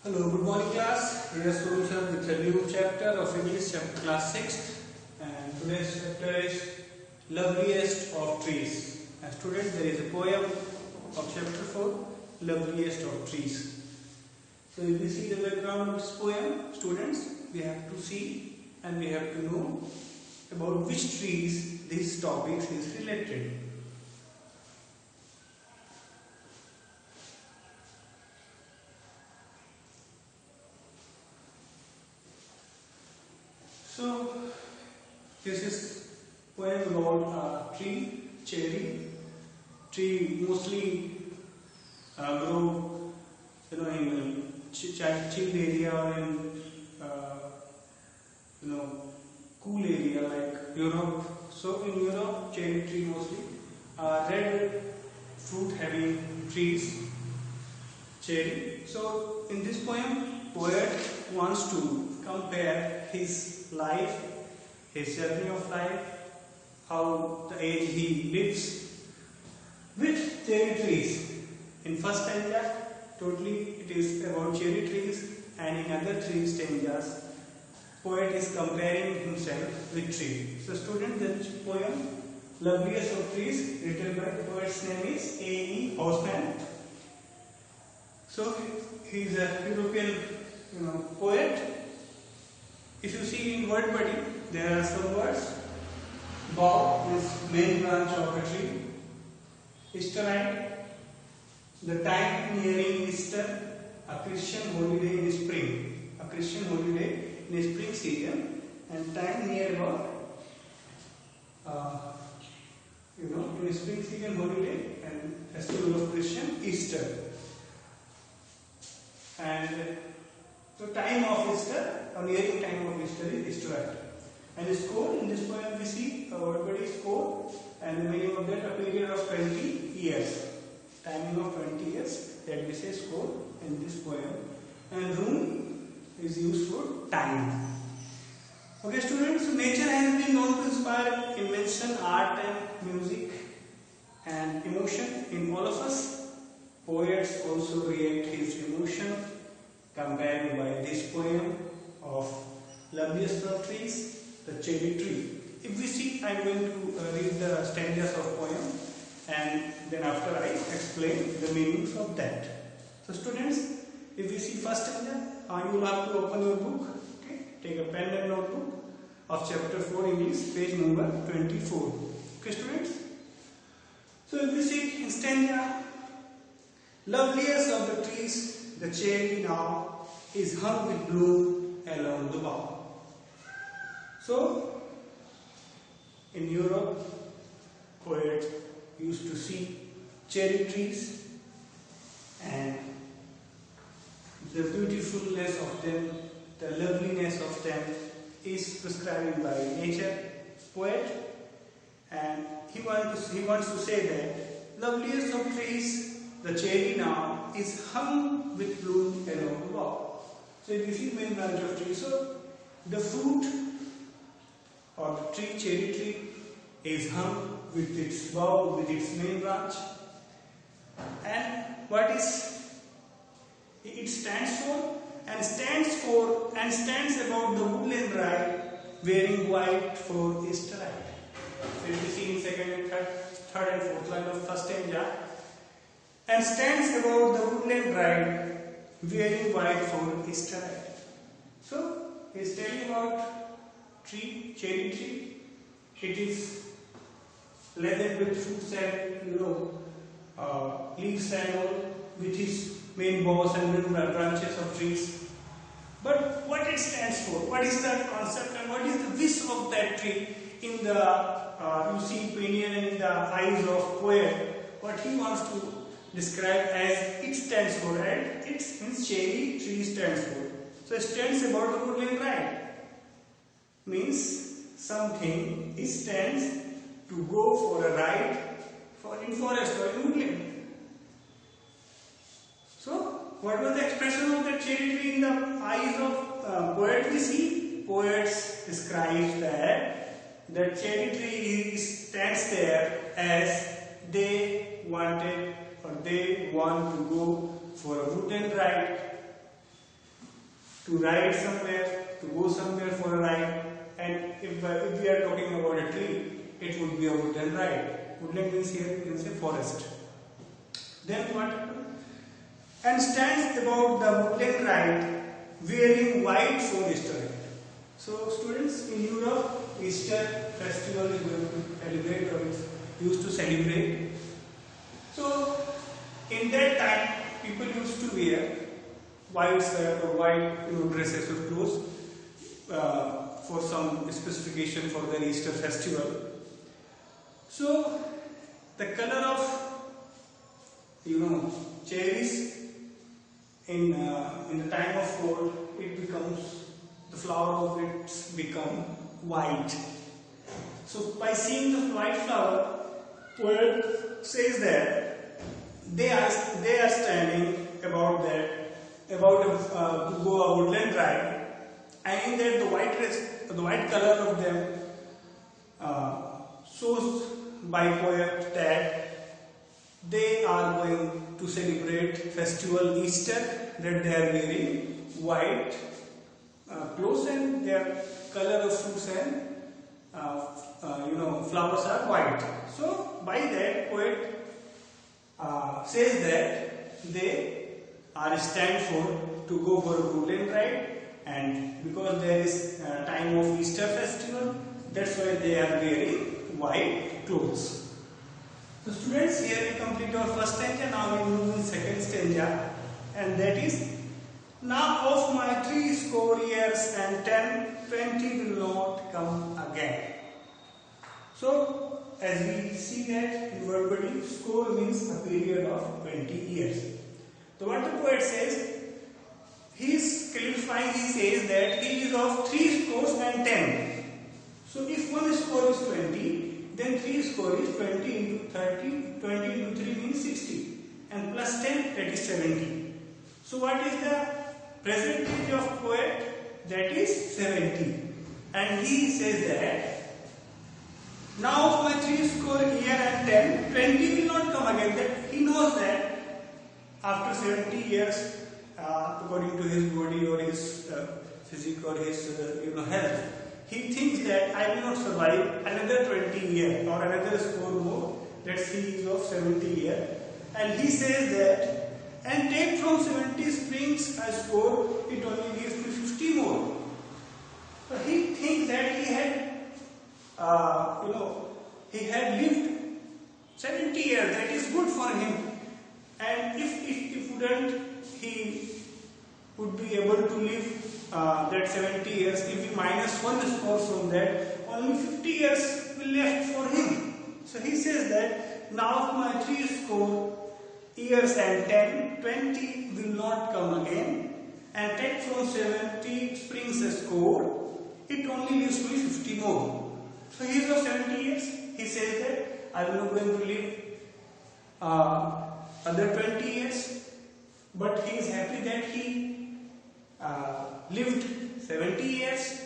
Hello, good morning class. Here is Surusha with a new chapter of English, chapter class 6, and today's chapter is Loveliest of Trees. And students, there is a poem of chapter 4, Loveliest of Trees. So if we see the background of this poem, students, we have to see and we have to know about which trees this topic is related. So, this is poem about a tree, cherry. Tree mostly grow, in chilled area or in cool area like Europe. So in Europe, cherry tree mostly red fruit having trees, cherry. So in this poem, poet wants to compare his life, his journey of life, how the age he lives with cherry trees. In first stanza, totally it is about cherry trees, and in other three stanzas, poet is comparing himself with tree. So student, the poem Loveliest of Trees, written by poet's name is A.E. Housman. So he is a European poet. If you see in word body, there are some words. Bough is main branch of a tree. Easterite, the time nearing Easter, a Christian holiday in spring. A Christian holiday in spring season, and time near about in spring season holiday and festival of Christian Easter. And so time of Easter, or nearing time of Easter is Easterite. And score, in this poem we see a word body score, and the meaning of that a period of 20 years. Timing of 20 years, that we say score in this poem. And room is used for time. Okay students, so nature has been known to inspire invention, art and music and emotion in all of us. Poets also react his emotion compared by this poem of Loveliest of Trees, the cherry tree. If we see, I am going to read the stanzas of poem, and then after I explain the meanings of that. So students, if we see first stanza, you will have to open your book, okay? Take a pen and notebook of chapter 4 English, page number 24. Okay students? So if we see in stanza, loveliest of the trees, the cherry now is hung with bloom along the bough. So in Europe, poets used to see cherry trees, and the beautifulness of them, the loveliness of them is prescribed by nature, poet, and he wants to say that loveliest of trees, the cherry now is hung with bloom along the bough. So if you see main branch of tree, so the fruit or the tree, cherry tree, is hung with its bough, with its main branch, and what is it stands for? And stands about the woodland bride wearing white for Easterite. So if you see in second and third and fourth line of first stanza, and stands about the woodland bride wearing white for Easterite. So he is telling about tree, cherry tree. It is laden with fruits and leaves and all, with its main boughs and main branches of trees. But what it stands for? What is the concept and what is the wish of that tree in the you see opinion in the eyes of poet? What he wants to describe as it stands for, and it means cherry tree stands for. So it stands about the woodland bride. Means something it stands to go for a ride in forest or in woodland. So what was the expression of the cherry tree in the eyes of poet? We see poets describe that the cherry tree stands there as they wanted or they want to go for a woodland ride. to ride somewhere, to go somewhere for a ride. And if we are talking about a tree, it would be a woodland ride. Woodland means here you can say forest. Then what happened? And stands about the woodland ride wearing white for Easter. So students, in Europe, Easter festival is going to celebrate or is used to celebrate. So in that time, people used to wear white shirt or white dresses or clothes for some specification for their Easter festival. So the color of cherries in the time of fall, it becomes, the flower of it become white. So by seeing the white flower, poet says that they are standing about to go a woodland ride, and in that the white color of them shows by poet that they are going to celebrate festival Easter, that they are wearing white clothes and their color of fruits and flowers are white. So by that poet says that they are stand for to go for a woodland ride, and because there is time of Easter festival, that's why they are wearing white clothes. So students, here we complete our first stanza. Now we move in second stanza, and that is, now of my 80 years and 10, 20 will not come again. So as we see that in word body, score means a period of 20 years. So what the poet says, he is clarifying, he says that he is of 80 and 10. So if one score is 20, then 3 score is 20 into 30, 20 into 3 means 60, and plus 10, that is 70. So what is the present age of poet? That is 70. And he says that, now of my 80 year and 10, 20 will not come again. That he knows that after 70 years, according to his body or his physique or his health, he thinks that I will not survive another 20 years or another score more. That's he is of 70 years. And he says that, and take from 70 springs a score, it only gives me 50 more. So he thinks that he had lived 70 years. That is good for him. And if wouldn't, he would be able to live that 70 years. If we minus one score from that, only 50 years will left for him. So he says that, now my 3 years and 10, 20 will not come again, and take from 70 springs a score, it only leaves me 50 more. So he is of 70 years. He says that I will not going to live other 20 years, but he is happy that he lived 70 years,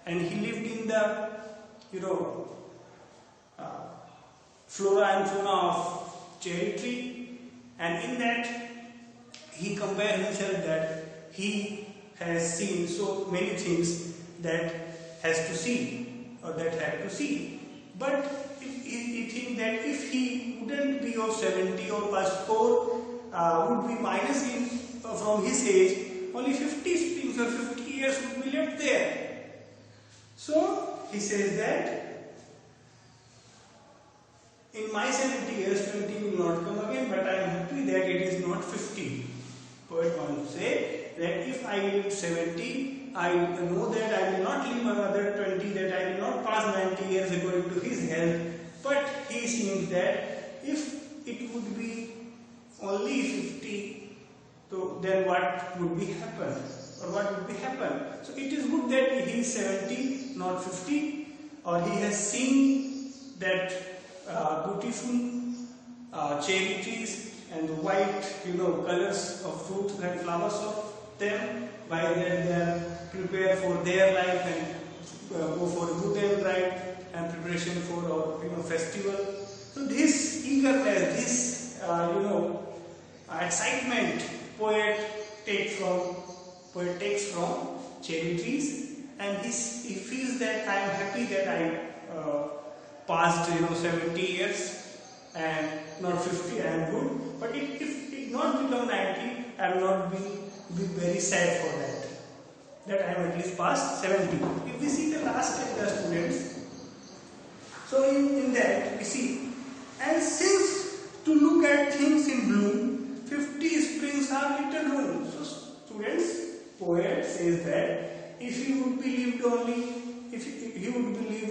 and he lived in the flora and fauna of cherry tree, and in that he compared himself that he has seen so many things that has to see or that had to see. But he thinks that if he wouldn't be of 70 or past 4 would be minus in from his age, only 50 springs or 50 years would be left there. So he says that in my 70 years 20 will not come again, but I am happy that it is not 50. Poet wants to say that if I live 70, I know that I will not live another 20, that I will not pass 90 years according to his health. But he seems that if it would be only 50, so then what would be happen? Or what would be happen? So it is good that he is 70, not 50, or he has seen that beautiful cherry trees and the white colors of fruits and flowers of them, by that they are prepared for their life and go for a good ride and preparation for our festival. So this eagerness, this excitement poet takes from poet takes from cherry trees, and he feels that I am happy that I passed 70 years and not 50. I am good, but if it not become 90, I am not be very sad for that I am at least past 70. If we see the last step, the students, so in that we see, and since to look at things in bloom, 50 springs are little room. So students, poet says that if he would believe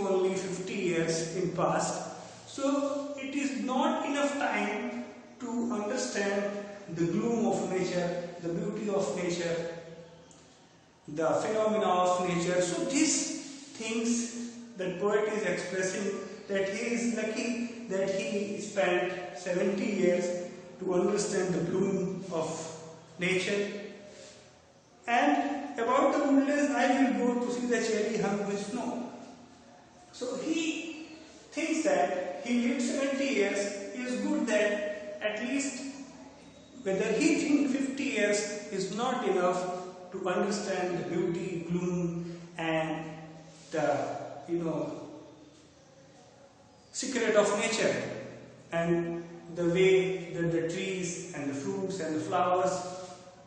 only 50 years in past, so it is not enough time to understand the gloom of nature, the beauty of nature, the phenomena of nature. So these things that poet is expressing, that he is lucky that he spent 70 years to understand the bloom of nature. And about the woodlands, I will go to see the cherry hung with snow. So he thinks that he lived 70 years, it is good that at least, whether he thinks 50 years is not enough to understand the beauty, gloom, and the secret of nature, and the way that the trees and the fruits and the flowers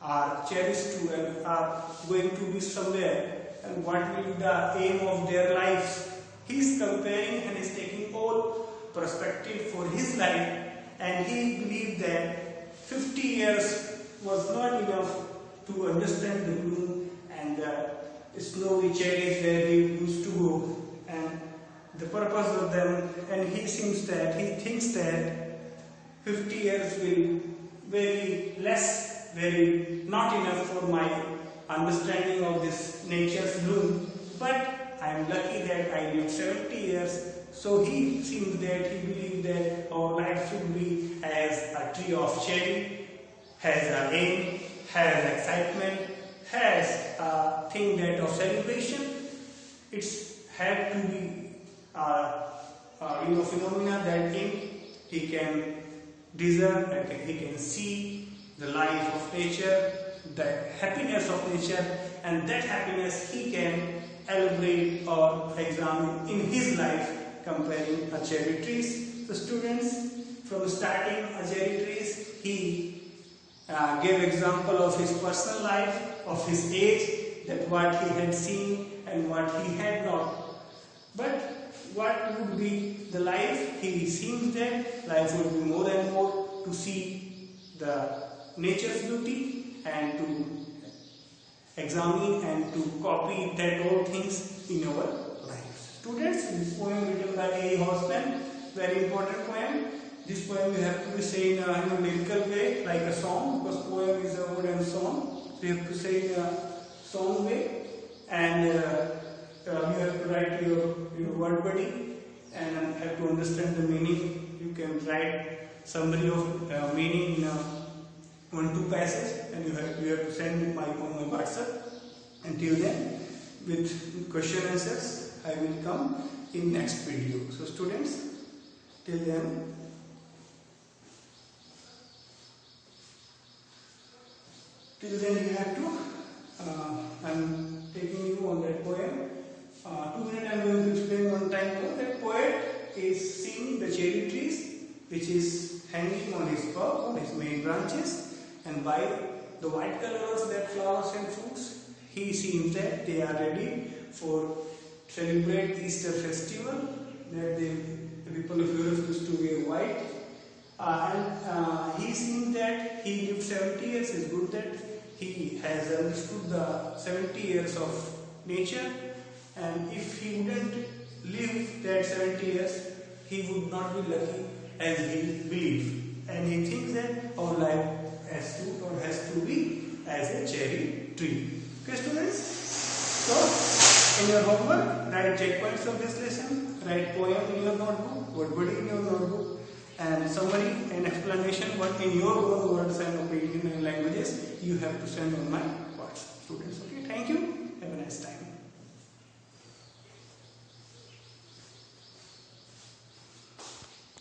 are cherished to and are going to be somewhere, and what will be the aim of their lives. He is comparing and is taking all perspective for his life, and he believed that 50 years was not enough to understand the bloom and the snowy cherries where he used to go and the purpose of them, and he thinks that 50 years will very not enough for my understanding of this nature's bloom, but I am lucky that I lived 70 years. So he seems that he believed that our life should be as a tree of cherry, has an aim, has excitement, has a thing that of celebration. It's had to be phenomena that he can deserve, he can see the life of nature, the happiness of nature, and that happiness he can elaborate or examine in his life, comparing a cherry trees. The students, from starting a cherry trees, he gave example of his personal life, of his age, that what he had seen and what he had not. But what would be the life? He seems that life would be more and more to see the nature's beauty and to examine and to copy that all things in our lives. Students, this poem written by A. Housman, very important poem. This poem you have to be say in a lyrical way, like a song, because poem is a word and song. So you have to say in a song way, and you have to write your word body and have to understand the meaning. You can write summary of meaning in 1-2 passage, and you have to send my WhatsApp. Until then, with question answers, I will come in next video. So students, till then, you have to, I am taking you on that poem. 2 minutes I am going to explain one time more. That poet is seeing the cherry trees which is hanging on his top, on his main branches, and by the white color of that flowers and fruits, he seems that they are ready for celebrate Easter festival, that the people of Europe used to wear white. And he seems that he lived 70 years. It's good that he has understood the 70 years of nature, and if he wouldn't live that 70 years, he would not be lucky as he believed. And he thinks that our life has to be as a cherry tree. Okay, students? So, in your homework, write checkpoints of this lesson, write poem in your notebook, word body in your notebook, and summary and explanation what in your own words and opinion and languages you have to send on my